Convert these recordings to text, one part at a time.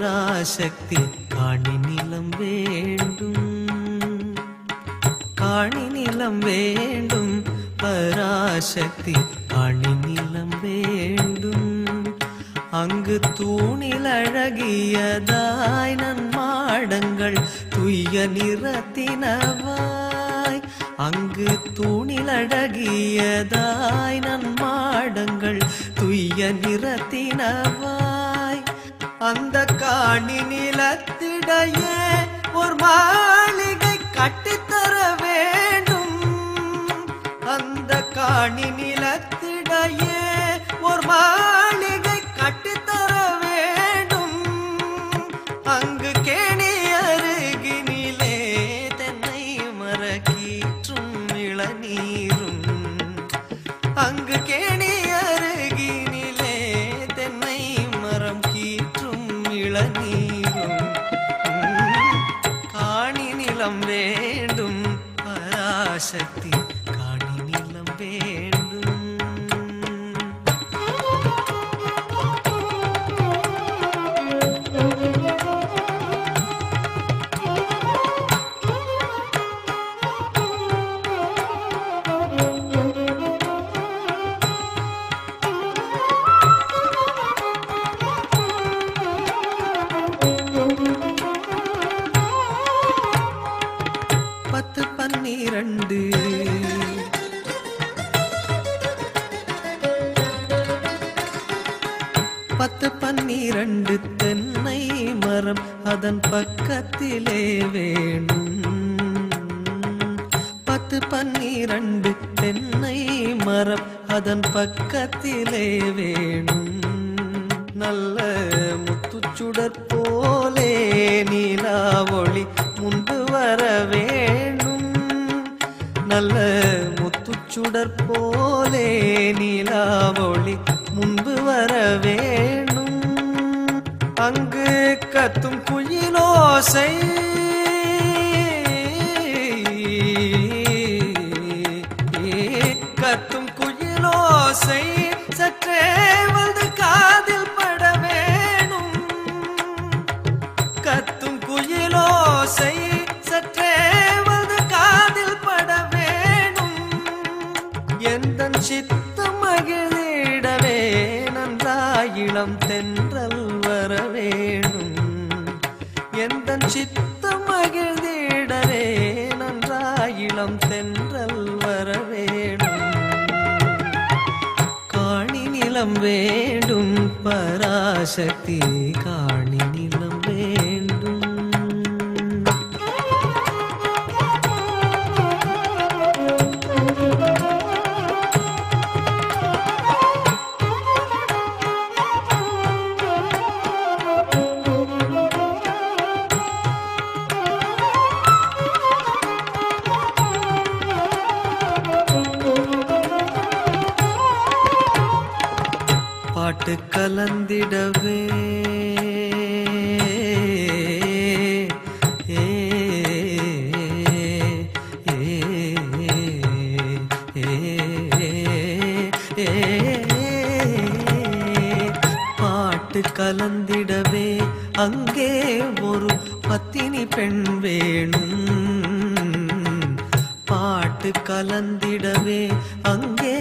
பராசக்தி காணி நிலம் வேண்டும், காணி நிலம் வேண்டும், பராசக்தி காணி நிலம் வேண்டும். அங்கு தூணில் அழகியதாய் நன்மாடங்கள் துய்ய நிறத்தினவாய், அங்கு தூணில் அழகியதாய் நன்மாடங்கள் துய்ய நிறத்தினவாய். அந்த காணி நிலத்திடையே ஒரு மாளிகை கட்டித்தர வேண்டும், அந்த காணி நிலத்திடையே ஒரு மாளிகை கட்டித்தர வேண்டும். அங்கு கேணி அருகினிலே தென்னை மரக்கீற்றும் இளநீரும், அங்கு கேணி அருகினிலே தென்னை மரம் கீற்றும் இளநீரும். காணி நிலம் வேண்டும், பராசக்தி காணி நிலம் வேண்டும். பத்து பன்னிரண்டு பத்து பன்னிரண்டு தென்னை மரம் அதன் பக்கத்திலே வேணும், பத்து பன்னிரண்டு தென்னை மரம் அதன் பக்கத்திலே வேணும். நல்ல முத்துச்சுடர் போலே நீலா ஒளி முன்பு வர வேணும், நல்ல முத்துச்சுடர் போலே நீலா ஒளி முன்பு வர வேணும். அங்கு கத்தும் குயிலோசை கத்தும் குயிலோசை சற்றே வந்து காதில் பட வேணும், கத்தும் குயிலோசை சற்றே வந்து காதில் பட வேணும். எந்தன் சித்தம் மகிழ்ந்திடவே நன்றாயிளம் தென்றல் வர வேணும், எந்தன் சித்தம் மகிழ்ந்திடவே நன்றாயிளம் தென்றல் வர வேணும். காணி நிலம் வேண்டும், பராசக்தி காணி நிலம் வேண்டும். பாட்டு கலந்திடவே பாட்டு கலந்திடவே அங்கே ஒரு பத்தினி பெண் வேணும், பாட்டு கலந்திடவே அங்கே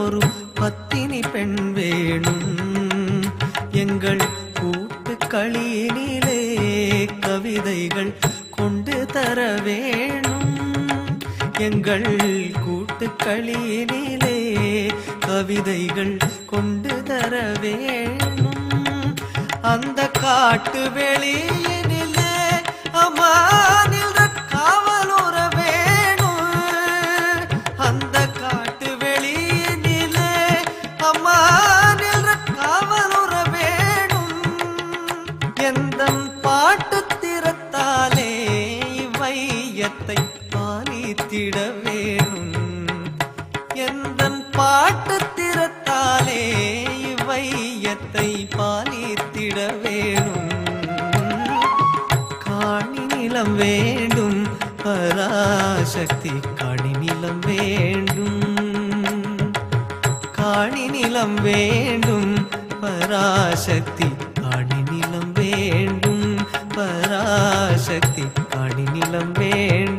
ஒரு பத்தினி பெண் வேணும். எங்கள் கூட்டு களியினிலே கவிதைகள் கொண்டு தர வேணும், எங்கள் கூட்டு களியினிலே கவிதைகள் கொண்டு தர வேணும். அந்த காட்டு வெளியினிலே அம்மானில் காவலுற வேணும், அந்த காட்டு வெளியினிலே அம்மானில் காவலுற வேணும். எந்தன் பாட்டு திறத்தாலே இவ்வையத்தை பாலித்திட வேணும், எந்தன் பாட்டு திறத்தாலே இவ்வையத்தை பாலித்திட வேணும். காணி நிலம் வேண்டும், பராசக்தி காணி நிலம் வேண்டும், காணி நிலம் வேண்டும், பராசக்தி காணி நிலம் வேண்டும். பராசக்தி காணி நிலம் வேண்டும்.